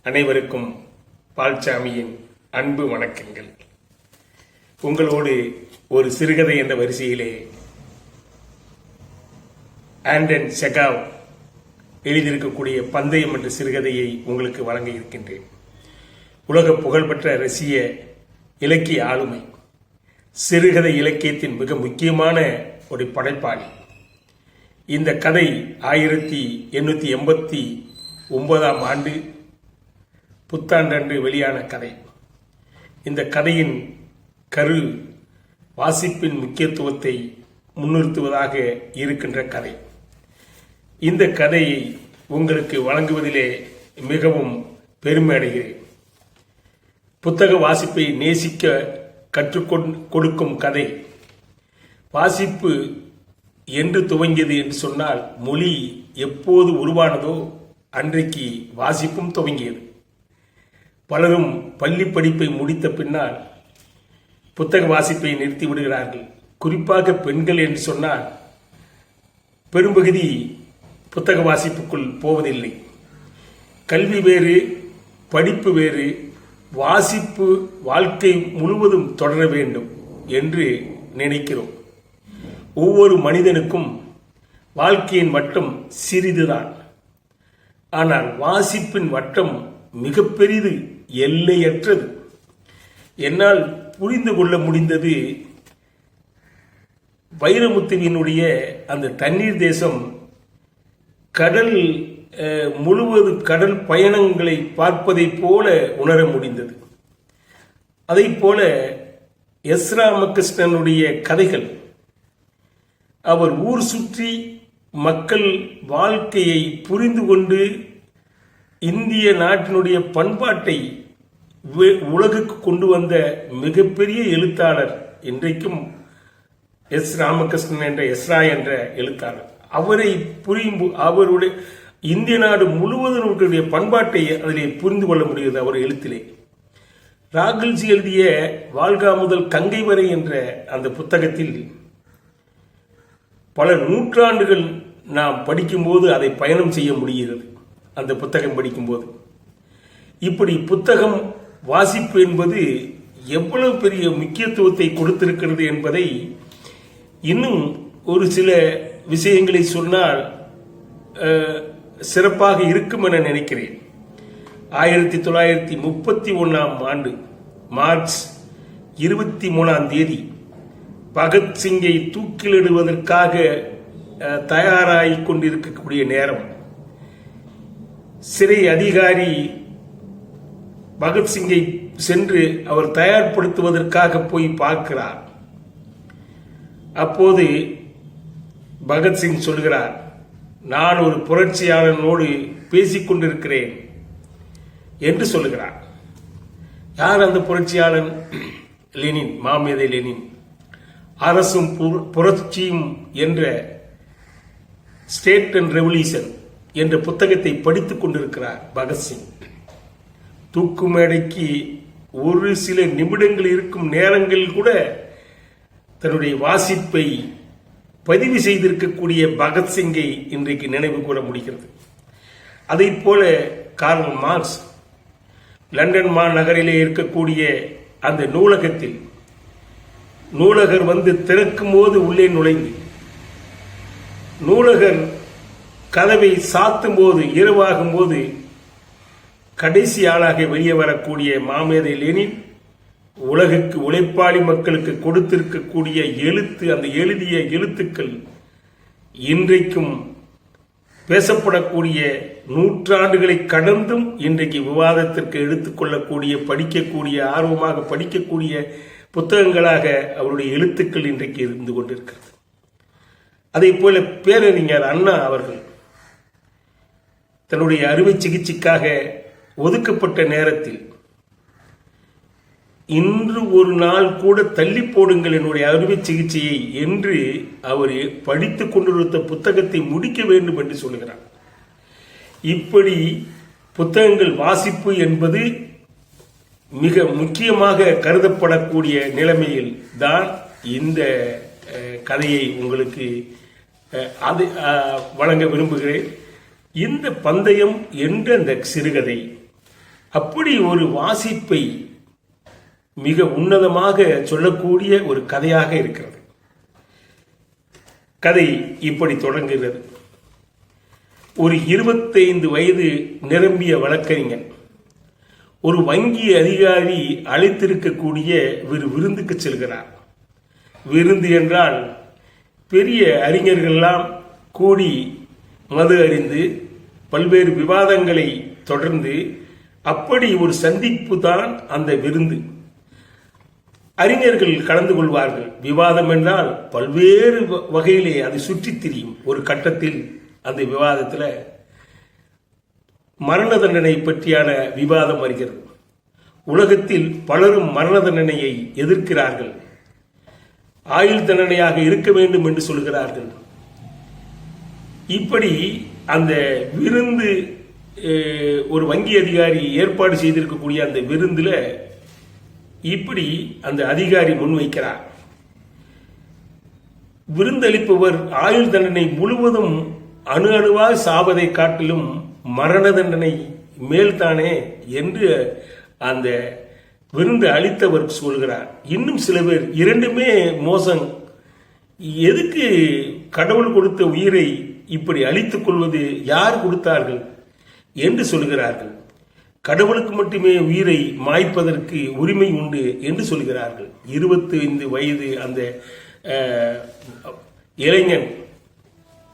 அனைவருக்கும் பால்சாமியின் அன்பு வணக்கங்கள். உங்களோடு ஒரு சிறுகதை என்ற வரிசையிலே ஆண்டன் செகாவ் எழுதியிருக்கக்கூடிய பந்தயம் என்ற சிறுகதையை உங்களுக்கு வழங்க இருக்கின்றேன். உலக புகழ்பெற்ற ரஷ்ய இலக்கிய ஆளுமை, சிறுகதை இலக்கியத்தின் மிக முக்கியமான ஒரு படைப்பாளி. இந்த கதை 1889 ஆண்டு புத்தாண்டன்று வெளியான கதை. இந்த கதையின் கரு வாசிப்பின் முக்கியத்துவத்தை முன்னிறுத்துவதாக இருக்கின்ற கதை. இந்த கதையை உங்களுக்கு வழங்குவதிலே மிகவும் பெருமை அடைகிறேன். புத்தக வாசிப்பை நேசிக்க கற்றுக் கொடுக்கும் கதை. வாசிப்பு என்று துவங்கியது என்று சொன்னால், மொழி எப்போது உருவானதோ அன்றைக்கு வாசிப்பும் துவங்கியது. பலரும் பள்ளி படிப்பை முடித்த பின்னால் புத்தக வாசிப்பை நிறுத்தி விடுகிறார்கள். குறிப்பாக பெண்கள் என்று சொன்னால் பெரும்பகுதி புத்தக வாசிப்புக்குள் போவதில்லை. கல்வி வேறு, படிப்பு வேறு, வாசிப்பு வாழ்க்கை முழுவதும் தொடர வேண்டும் என்று நினைக்கிறோம். ஒவ்வொரு மனிதனுக்கும் வாழ்க்கையின் வட்டம் சிறிதுதான். ஆனால் வாசிப்பின் வட்டம் மிக பெரிது, எல்லையற்றது. என்னால் புரிந்து கொள்ள முடிந்தது, வைரமுத்துவினுடைய அந்த தண்ணீர் தேசம் கடல் முழுவதும் கடல் பயணங்களை பார்ப்பதை போல உணர முடிந்தது. அதை போல எஸ் ராமகிருஷ்ணனுடைய கதைகள், அவர் ஊர் சுற்றி மக்கள் வாழ்க்கையை புரிந்து கொண்டு இந்திய நாட்டினுடைய பண்பாட்டை உலகுக்கு கொண்டு வந்த மிகப்பெரிய எழுத்தாளர். இன்றைக்கும் எஸ் ராமகிருஷ்ணன் என்ற எஸ்ரா என்ற எழுத்தாளர். அவரை புரியும் அவருடைய இந்திய நாடு முழுவதும் பண்பாட்டை அதிலே புரிந்து கொள்ள முடிகிறது அவர் எழுத்திலே. ராகுல்ஜி எழுதிய வாழ்கா முதல் கங்கை வரை என்ற அந்த புத்தகத்தில் பல நூற்றாண்டுகள் நாம் படிக்கும்போது அதை பயணம் செய்ய முடிகிறது. அந்த புத்தகம் படிக்கும்போது இப்படி புத்தகம் வாசிப்பு என்பது எவ்வளவு பெரிய முக்கியத்துவத்தை கொடுத்திருக்கிறது என்பதை இன்னும் ஒரு சில விஷயங்களை சொன்னால் சிறப்பாக இருக்கும் என நினைக்கிறேன். 1931 ஆண்டு மார்ச் 23 பகத்சிங்கை தூக்கிலிடுவதற்காக தயாராகி கொண்டிருக்கக்கூடிய நேரம், சிறை அதிகாரி பகத்சிங்கை சென்று அவர் தயார்படுத்துவதற்காக போய் பார்க்கிறார். அப்போது பகத்சிங் சொல்கிறார், நான் ஒரு புரட்சியாளனோடு பேசிக் கொண்டிருக்கிறேன் என்று சொல்லுகிறார். யார் அந்த புரட்சியாளன்? லெனின், மாமேதை லெனின். அரசும் புரட்சியும் என்ற ஸ்டேட் அண்ட் ரெவல்யூஷன் என்ற புத்தகத்தை படித்துக் கொண்டிருக்கிறார் பகத்சிங். தூக்கு மேடைக்கு ஒரு சில நிமிடங்கள் இருக்கும் நேரங்களில் கூட தன்னுடைய வாசிப்பை பதிவு செய்திருக்கக்கூடிய பகத்சிங்கை இன்றைக்கு நினைவு கூற முடிகிறது. அதை போல கார்ல் மார்க்ஸ் லண்டன் மாநகரிலே இருக்கக்கூடிய அந்த நூலகத்தில் நூலகர் வந்து திறக்கும் போது உள்ளே நுழைந்து நூலகர் கதவை சாத்தும் போது, இரவாகும் போது கடைசி ஆளாக வெளியே வரக்கூடிய மாமேதை லெனின் உலகுக்கு உழைப்பாளி மக்களுக்கு கொடுத்திருக்கக்கூடிய எழுத்து, அந்த எழுதிய எழுத்துக்கள் இன்றைக்கும் பேசப்படக்கூடிய, நூற்றாண்டுகளை கடந்தும் இன்றைக்கு விவாதத்திற்கு எடுத்துக்கொள்ளக்கூடிய, படிக்கக்கூடிய, ஆர்வமாக படிக்கக்கூடிய புத்தகங்களாக அவருடைய எழுத்துக்கள் இன்றைக்கு இருந்து கொண்டிருக்கிறது. அதே போல பேரறிஞர் அண்ணா அவர்கள் தன்னுடைய அறுவை சிகிச்சைக்காக ஒதுக்கப்பட்ட நேரத்தில், இன்று ஒரு நாள் கூட தள்ளி போடுங்கள் என்னுடைய அறுவை சிகிச்சையை என்று அவர் படித்துக் கொண்டிருந்த புத்தகத்தை முடிக்க வேண்டும் என்று சொல்கிறார். இப்படி புத்தகங்கள் வாசிப்பு என்பது மிக முக்கியமாக கருதப்படக்கூடிய நிலைமையில் தான் இந்த கதையை உங்களுக்கு வழங்க விரும்புகிறேன். இந்த பந்தயம் என்ற அந்த சிறுகதை அப்படி ஒரு வாசிப்பை மிக உன்னதமாக சொல்லக்கூடிய ஒரு கதையாக இருக்கிறது. கதை இப்படி தொடங்குகிறது. ஒரு 25 வயது நிரம்பிய வழக்கறிஞர் ஒரு வங்கி அதிகாரி அழைத்திருக்கக்கூடிய ஒரு விருந்துக்கு செல்கிறார். விருந்து என்றால் பெரிய அறிஞர்கள்லாம் கூடி மது அறிந்து பல்வேறு விவாதங்களை தொடர்ந்து அப்படி ஒரு சந்திப்பு தான் அந்த விருந்து. அறிஞர்கள் கலந்து கொள்வார்கள். விவாதம் என்றால் பல்வேறு வகையிலே அது சுற்றி திரியும். ஒரு கட்டத்தில் அந்த விவாதத்தில் மரண தண்டனை பற்றியான விவாதம் வருகிறது. உலகத்தில் பலரும் மரண தண்டனையை எதிர்க்கிறார்கள். ஆயுள் தண்டனையாக இருக்க வேண்டும் என்று சொல்கிறார்கள். இப்படி அந்த விருந்து ஒரு வங்கி அதிகாரி ஏற்பாடு செய்திருக்கக்கூடிய அந்த விருந்துல இப்படி அந்த அதிகாரி முன்வைக்கிறார். விருந்தளிப்பவர் ஆயுள் தண்டனை முழுவதும் அணு அணுவாக சாவதை காட்டிலும் மரண தண்டனை மேல்தானே என்று அந்த விருந்து அளித்தவர் சொல்கிறார். இன்னும் சில பேர் இரண்டுமே மோசம், எதுக்கு கடவுள் கொடுத்த உயிரை இப்படி அழித்துக் கொள்வது, யார் கொடுத்தார்கள் என்று சொல்கிறார்கள். கடவுளுக்கு மட்டுமே உயிரை மாய்ப்பதற்கு உரிமை உண்டு என்று சொல்கிறார்கள். 25 வயது அந்த இளைஞன்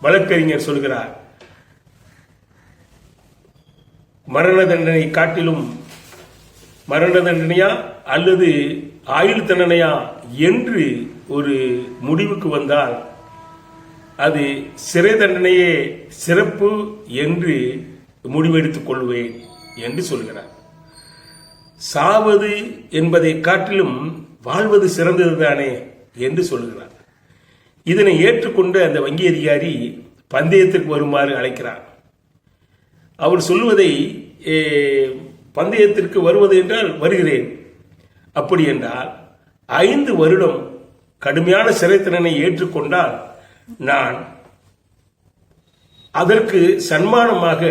வழக்கறிஞர் சொல்கிறார், மரண தண்டனை காட்டிலும் மரண தண்டனையா அல்லது ஆயுள் தண்டனையா என்று ஒரு முடிவுக்கு வந்தால் அது சிறை தண்டனையே சிறப்பு என்று முடிவெடுத்துக் கொள்வேன் என்று சொல்கிறார். சாவது என்பதை காட்டிலும் வாழ்வது சிறந்ததுதானே என்று சொல்கிறார். இதனை ஏற்றுக்கொண்ட அந்த வங்கி அதிகாரி பந்தயத்திற்கு வருமாறு அழைக்கிறார். அவர் சொல்வதை, பந்தயத்திற்கு வருவது என்றால் வருகிறேன், அப்படி என்றால் 5 வருடம் கடுமையான சிறை தண்டனை ஏற்றுக்கொண்டால் நான் அதற்கு சன்மானமாக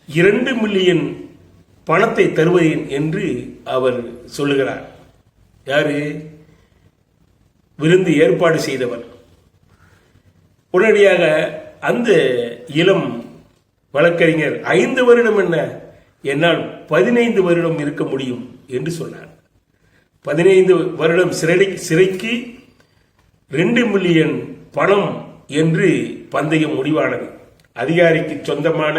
2 மில்லியன் பணத்தை தருவேன் என்று அவர் சொல்லுகிறார். யாரு? விருந்து ஏற்பாடு செய்தவர். உடனடியாக அந்த இளம் வழக்கறிஞர் 5 வருடம் என்ன, என்னால் 15 வருடம் இருக்க முடியும் என்று சொன்னார். 15 வருடம் சிறைக்கு 2 மில்லியன் பணம் என்று பந்தயம் முடிவானது. அதிகாரிக்கு சொந்தமான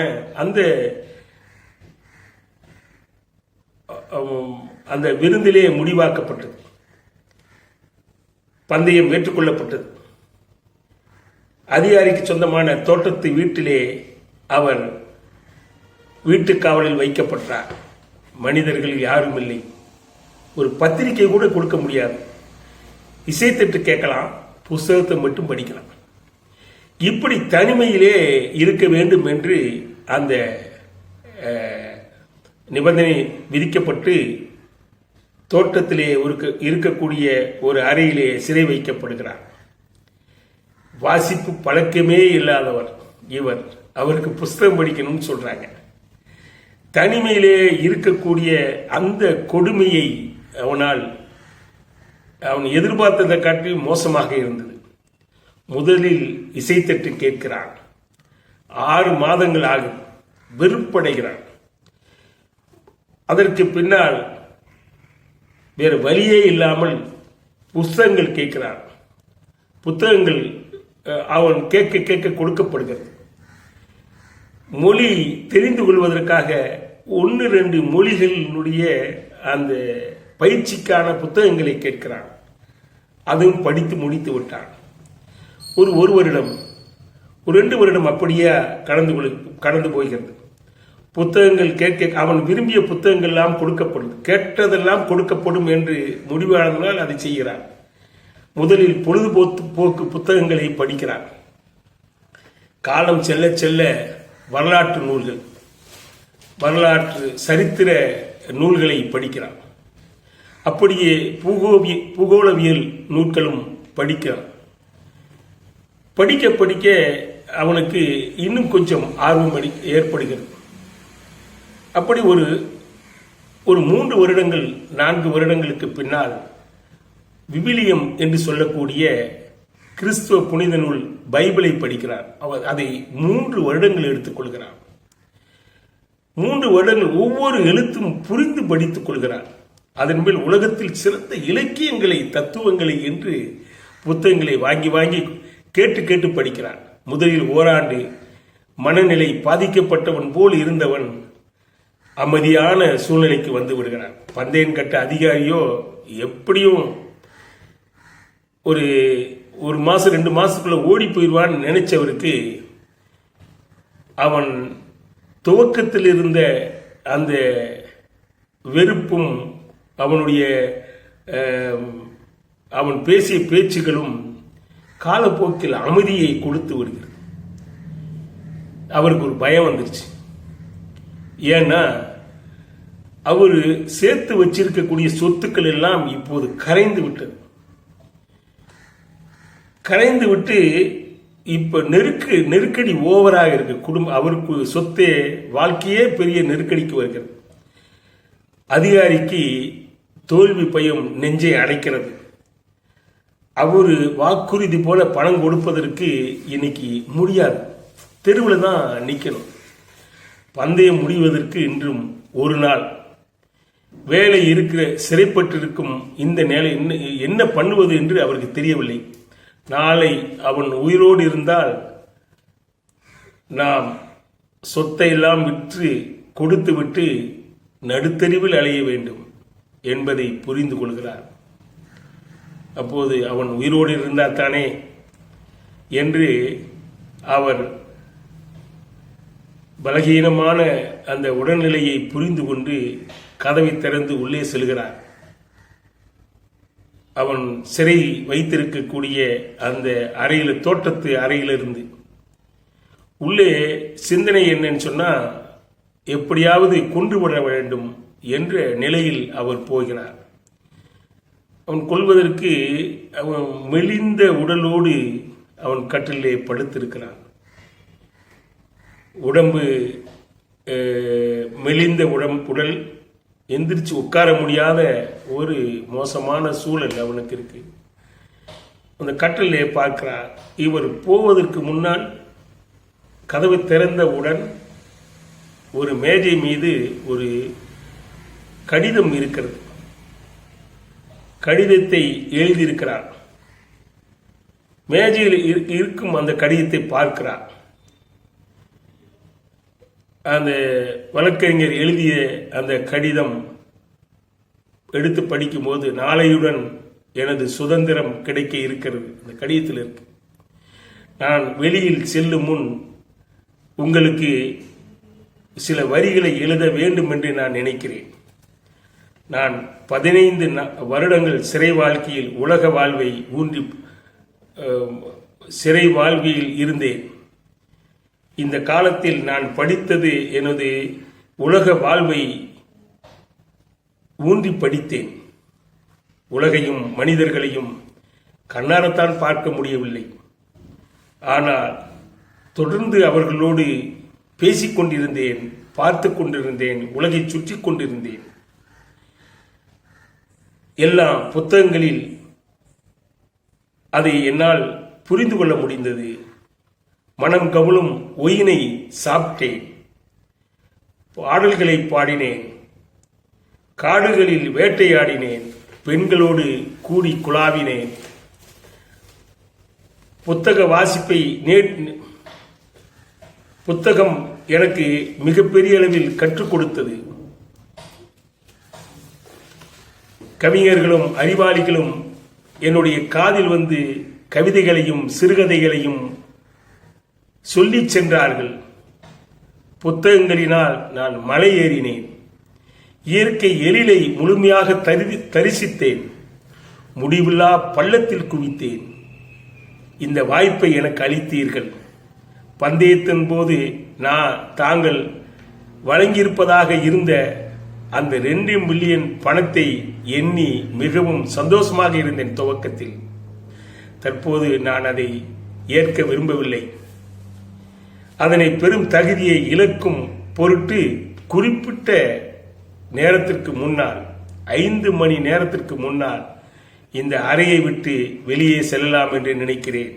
அந்த விருந்திலே முடிவாக்கப்பட்டது. பந்தயம் ஏற்றுக்கொள்ளப்பட்டது. அதிகாரிக்கு சொந்தமான தோட்டத்து வீட்டிலே அவர் வீட்டு காவலில் வைக்கப்பட்டார். மனிதர்கள் யாரும் இல்லை. ஒரு பத்திரிகை கூட கொடுக்க முடியாது. இசைத்தட்டு கேட்கலாம், புஸ்தகத்தை மட்டும் படிக்கலாம். இப்படி தனிமையிலே இருக்க வேண்டும் என்று அந்த நிபந்தனை விதிக்கப்பட்டு தோட்டத்திலே இருக்கக்கூடிய ஒரு அறையிலே சிறை வைக்கப்படுகிறார். வாசிப்பு பழக்கமே இல்லாதவர் இவர். அவருக்கு புஸ்தகம் படிக்கணும்னு சொல்றாங்க. தனிமையிலே இருக்கக்கூடிய அந்த கொடுமையை அவன் எதிர்பார்த்ததை காட்டி மோசமாக இருந்தது. முதலில் இசைத்தட்டு கேட்கிறான். 6 மாதங்கள் ஆகும். வெறுப்படைகிறான். அதற்கு பின்னால் வேறு வழியே இல்லாமல் புஸ்தகங்கள் கேட்கிறான். புத்தகங்கள் அவன் கேட்க கேட்க கொடுக்கப்படுகிறது. மொழி தெரிந்து கொள்வதற்காக 1-2 மொழிகளினுடைய அந்த பயிற்சிக்கான புத்தகங்களை கேட்கிறான். அதுவும் படித்து முடித்து விட்டான். ஒரு வருடம், ஒரு 2 வருடம் அப்படியே கடந்து போகிறது. புத்தகங்கள் கேட்க அவன் விரும்பிய புத்தகங்கள் எல்லாம் கொடுக்கப்படும், கேட்டதெல்லாம் கொடுக்கப்படும் என்று முடிவானதனால் அதை செய்கிறான். முதலில் பொழுதுபோக்கு புத்தகங்களை படிக்கிறான். காலம் செல்ல செல்ல வரலாற்று நூல்கள், வரலாற்று சரித்திர நூல்களை படிக்கிறான். அப்படியே பூகோளவியல் நூல்களும் படிக்கிறான். படிக்க படிக்க அவனுக்கு இன்னும் கொஞ்சம் ஆர்வம் ஏற்படுகிறது. அப்படி ஒரு ஒரு 3 வருடங்கள் 4 வருடங்களுக்கு பின்னால் விவிலியம் என்று சொல்லக்கூடிய கிறிஸ்துவ புனித நூல் பைபிளை படிக்கிறார். அவர் அதை 3 வருடங்கள் எடுத்துக்கொள்கிறார். 3 வருடங்கள் ஒவ்வொரு எழுத்தும் புரிந்து படித்துக் கொள்கிறார். அதன் மேல் உலகத்தில் சிறந்த இலக்கியங்களை, தத்துவங்களை என்று புத்தகங்களை வாங்கி வாங்கி கேட்டு கேட்டு படிக்கிறார். முதலில் ஓராண்டு மனநிலை பாதிக்கப்பட்டவன் போல் இருந்தவன் அமைதியான சூழ்நிலைக்கு வந்து விடுகிறான். பந்தயம் கட்ட அதிகாரியோ எப்படியும் ஒரு மாசம் 2 மாசத்துக்குள்ள ஓடி போயிடுவான்னு நினைச்சவருக்கு அவன் துவக்கத்தில் இருந்த அந்த வெறுப்பும் அவன் பேசிய பேச்சுகளும் காலப்போக்கில் அமைதியை கொடுத்து விடுகிறது. அவருக்கு ஒரு பயம் வந்துருச்சு. ஏன்னா அவர் சேர்த்து வச்சிருக்கக்கூடிய சொத்துக்கள் எல்லாம் இப்போது கரைந்து விட்டது. கரைந்து விட்டு இப்ப நெருக்கடி ஓவராக இருக்கு. குடும்பம் அவருக்கு சொத்தே வாழ்க்கையே பெரிய நெருக்கடிக்கு வருகிறது. அதிகாரிக்கு தோல்வி பயம் நெஞ்சை அடைக்கிறது. அவரு வாக்குறுதி போல பணம் கொடுப்பதற்கு இன்னைக்கு முடியாது. தெருவில் தான் நிற்கணும். பந்தயம் முடிவதற்கு இன்றும் ஒரு நாள் வேலை இருக்கிற சிறைப்பட்டிருக்கும் இந்த நிலை என்ன பண்ணுவது என்று அவருக்கு தெரியவில்லை. நாளை அவன் உயிரோடு இருந்தால் நாம் சொத்தை எல்லாம் விற்று கொடுத்து விட்டு நடுத்தெருவில் அலைய வேண்டும் என்பதை புரிந்து கொள்கிறார். அப்போது அவன் உயிரோடு இருந்தால் தானே என்று அவர் பலகீனமான அந்த உடல்நிலையை புரிந்து கொண்டு கதவை திறந்து உள்ளே செல்கிறார். அவன் சிறை வைத்திருக்கக்கூடிய அந்த அறையில், தோட்டத்து அறையிலிருந்து உள்ளே சிந்தனை என்னன்னு சொன்னா, எப்படியாவது கொன்று விட வேண்டும் என்ற நிலையில் அவர் போகிறார். அவன் கொல்வதற்கு அவன் மெலிந்த உடலோடு அவன் கட்டிலே படுத்திருக்கிறான். உடம்பு மெலிந்த உடல், எந்திரிச்சு உட்கார முடியாத ஒரு மோசமான சூழல் அவனுக்கு இருக்கு. அந்த கட்டிலே பார்க்கிறார். இவர் போவதற்கு முன்னால் கதவு திறந்தவுடன் ஒரு மேஜை மீது ஒரு கடிதம் இருக்கிறது. கடிதத்தை எழுதியிருக்கிறார். மேஜையில் இருக்கும் அந்த கடிதத்தை பார்க்கிறார். அந்த வழக்கறிஞர் எழுதிய அந்த கடிதம் எடுத்து படிக்கும் போது, நாளையுடன் எனது சுதந்திரம் கிடைக்க இருக்கிறது. அந்த கடிதத்தில் இருக்கு, நான் வெளியில் செல்லும் முன் உங்களுக்கு சில வரிகளை எழுத வேண்டும் என்று நான் நினைக்கிறேன். நான் 15 வருடங்கள் சிறை வாழ்க்கையில் உலக வாழ்வை ஊன்றி சிறை வாழ்வில் இருந்தேன். இந்த காலத்தில் நான் படித்தது எனது உலக வாழ்வை ஊன்றி படித்தேன். உலகையும் மனிதர்களையும் கண்ணாரத்தான் பார்க்க முடியவில்லை. ஆனால் தொடர்ந்து அவர்களோடு பேசிக்கொண்டிருந்தேன், பார்த்து கொண்டிருந்தேன், உலகை சுற்றி கொண்டிருந்தேன். எல்லா புத்தகங்களில் அதை என்னால் புரிந்து கொள்ள முடிந்தது. மனம் கவலும் ஒயினை சாப்பிட்டேன், பாடல்களை பாடினேன், காடுகளில் வேட்டையாடினேன், பெண்களோடு கூடி குழாவினேன். புத்தகம் எனக்கு மிகப்பெரிய அளவில் கற்றுக் கொடுத்தது. கவிஞர்களும் அறிவாளிகளும் என்னுடைய காதில் வந்து கவிதைகளையும் சிறுகதைகளையும் சொல்லி சென்றார்கள். புத்தகங்களினால் நான் மலை ஏறினேன். இயற்கை எழிலை முழுமையாக தரிசித்தேன். முடிவில்லா பள்ளத்தில் குவித்தேன். இந்த வாய்ப்பை எனக்கு அளித்தீர்கள். பந்தயத்தின் போது தாங்கள் வழங்கியிருப்பதாக இருந்த அந்த 2 மில்லியன் பணத்தை எண்ணி மிகவும் சந்தோஷமாக இருந்தேன் துவக்கத்தில். தற்போது நான் அதை ஏற்க விரும்பவில்லை. அதனை பெரும் தகுதியை இழக்கும் பொருட்டு குறிப்பிட்ட நேரத்திற்கு முன்னால் 5 மணி நேரத்திற்கு முன்னால் இந்த அறையை விட்டு வெளியே செல்லலாம் என்று நினைக்கிறேன்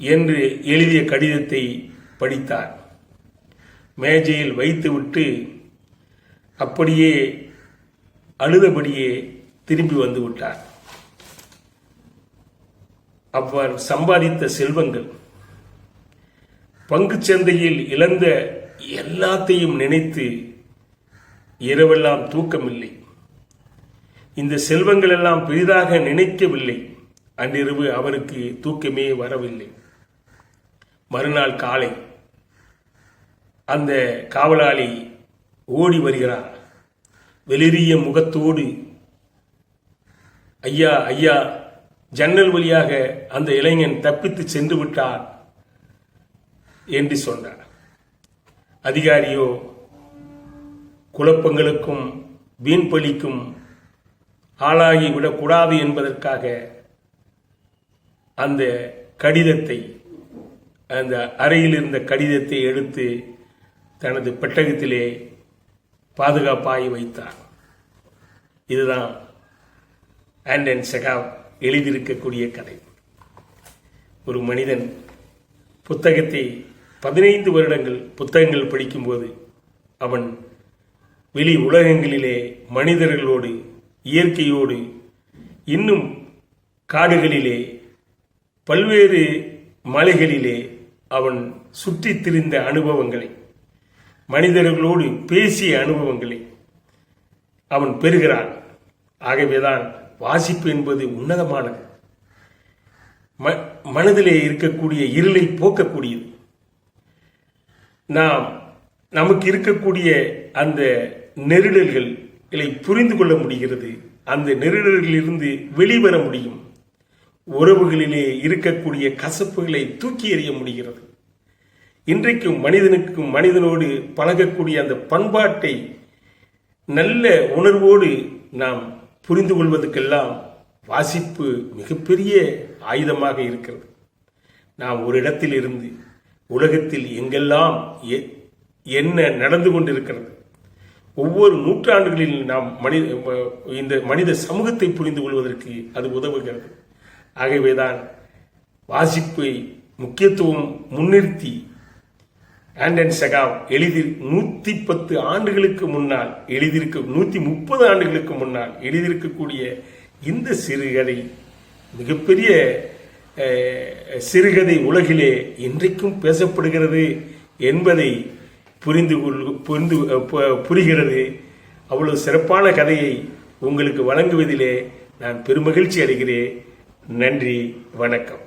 என்று எழுதிய கடிதத்தை படித்தார். மேஜையில் வைத்துவிட்டு அப்படியே அழுதபடியே திரும்பி வந்து விட்டார். அவர் சம்பாதித்த செல்வங்கள், பங்குச் சந்தையில் இழந்த எல்லாத்தையும் நினைத்து இரவெல்லாம் தூக்கமில்லை. இந்த செல்வங்கள் எல்லாம் பெரிதாக நினைக்கவில்லை. அன்றிரவு அவருக்கு தூக்கமே வரவில்லை. மறுநாள் காலை அந்த காவலாளி ஓடி வருகிறார். வெளிரிய முகத்தோடு, ஐயா ஐயா, ஜன்னல் வழியாக அந்த இளைஞன் தப்பித்து சென்று விட்டார் என்று சொன்னார். அதிகாரியோ குழப்பங்களுக்கும் வீண்பலிக்கும் ஆளாகி விடக்கூடாது என்பதற்காக அந்த கடிதத்தை, அந்த அறையில் இருந்த கடிதத்தை எடுத்து தனது பெட்டகத்திலே பாதுகாப்பாய் வைத்தார். இதுதான் ஆண்டன் செகாவ் எழுதியிருக்கக்கூடிய கதை. ஒரு மனிதன் புத்தகத்தை 15 வருடங்கள் புத்தகங்கள் படிக்கும்போது அவன் வெளி உலகங்களிலே மனிதர்களோடு, இயற்கையோடு, இன்னும் காடுகளிலே, பல்வேறு மலைகளிலே அவன் சுற்றித் திரிந்த அனுபவங்களை, மனிதர்களோடு பேசிய அனுபவங்களை அவன் பெறுகிறான். ஆகவேதான் வாசிப்பு என்பது உன்னதமானது. மனதிலே இருக்கக்கூடிய இருளை போக்கக்கூடியது. நமக்கு இருக்கக்கூடிய அந்த நெருடல்களை புரிந்து கொள்ள முடிகிறது. அந்த நெருடல்களிலிருந்து வெளிவர முடியும். உறவுகளிலே இருக்கக்கூடிய கசப்புகளை தூக்கி எறிய முடிகிறது. இன்றைக்கும் மனிதனுக்கும் மனிதனோடு பழகக்கூடிய அந்த பண்பாட்டை நல்ல உணர்வோடு நாம் புரிந்து கொள்வதற்கெல்லாம் வாசிப்பு மிகப்பெரிய ஆயுதமாக இருக்கிறது. நாம் ஒரு இடத்தில் இருந்து உலகத்தில் எங்கெல்லாம் என்ன நடந்து கொண்டிருக்கிறது, ஒவ்வொரு நூற்றாண்டுகளில் நாம் இந்த மனித சமூகத்தை புரிந்து கொள்வதற்கு அது உதவுகிறது. ஆகவேதான் வாசிப்பை முக்கியத்துவம் முன்னிறுத்தி ஆண்டன் செகாவ் 110 ஆண்டுகளுக்கு முன்னால் 130 ஆண்டுகளுக்கு முன்னால் எழுதியிருக்கக்கூடிய இந்த சிறுகதை மிகப்பெரிய சிறுகதை உலகிலே இன்றைக்கும் பேசப்படுகிறது என்பதை புரிகிறது. அவ்வளவு சிறப்பான கதையை உங்களுக்கு வழங்குவதிலே நான் பெருமகிழ்ச்சி அடைகிறேன். நன்றி, வணக்கம்.